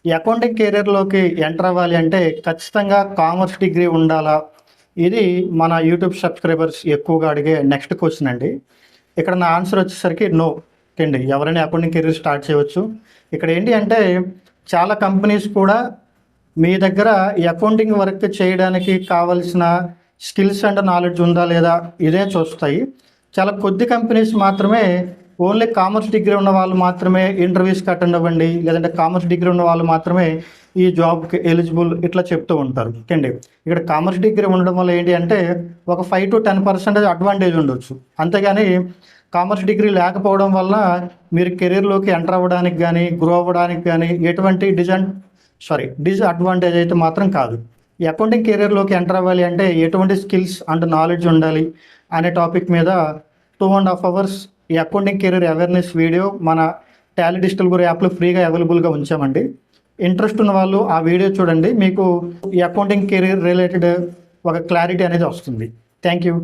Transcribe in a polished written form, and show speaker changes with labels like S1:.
S1: ఈ accounting కెరీర్లోకి enter అవ్వాలి అంటే ఖచ్చితంగా కామర్స్ డిగ్రీ ఉండాలా? ఇది మన యూట్యూబ్ సబ్స్క్రైబర్స్ ఎక్కువగా అడిగే నెక్స్ట్ క్వశ్చన్ అండి. ఇక్కడ నా ఆన్సర్ వచ్చేసరికి నో అండి. ఎవరైనా అకౌంటింగ్ కెరీర్ స్టార్ట్ చేయవచ్చు. ఇక్కడ ఏంటి అంటే చాలా కంపెనీస్ కూడా మీ దగ్గర ఈ అకౌంటింగ్ వర్క్ చేయడానికి కావాల్సిన స్కిల్స్ అండ్ నాలెడ్జ్ ఉందా లేదా ఇదే చూస్తాయి. చాలా కొద్ది కంపెనీస్ మాత్రమే ఓన్లీ కామర్స్ డిగ్రీ ఉన్న వాళ్ళు మాత్రమే ఇంటర్వ్యూస్కి అటెండ్ అవ్వండి, లేదంటే కామర్స్ డిగ్రీ ఉన్న వాళ్ళు మాత్రమే ఈ జాబ్కి ఎలిజిబుల్ ఇట్లా చెప్తూ ఉంటారు. ఓకేండి. ఇక్కడ కామర్స్ డిగ్రీ ఉండడం వల్ల ఏంటి అంటే ఒక 5 to 10% అడ్వాంటేజ్ ఉండొచ్చు. అంతేగాని కామర్స్ డిగ్రీ లేకపోవడం వల్ల మీరు కెరీర్లోకి ఎంటర్ అవ్వడానికి కానీ గ్రో అవ్వడానికి కానీ ఎటువంటి డిస్అడ్వాంటేజ్ అయితే మాత్రం కాదు. ఈ అకౌంటింగ్ కెరీర్లోకి ఎంటర్ అవ్వాలి అంటే ఎటువంటి స్కిల్స్ అండ్ నాలెడ్జ్ ఉండాలి అనే టాపిక్ మీద 2.5 hours ఈ అకౌంటింగ్ కెరీర్ అవేర్నెస్ వీడియో మన టాలీ డిజిటల్ గురు యాప్లో ఫ్రీగా అవైలబుల్గా ఉంచామండి. ఇంట్రెస్ట్ ఉన్న వాళ్ళు ఆ వీడియో చూడండి. మీకు ఈ అకౌంటింగ్ కెరీర్ రిలేటెడ్ ఒక క్లారిటీ అనేది వస్తుంది. Thank you.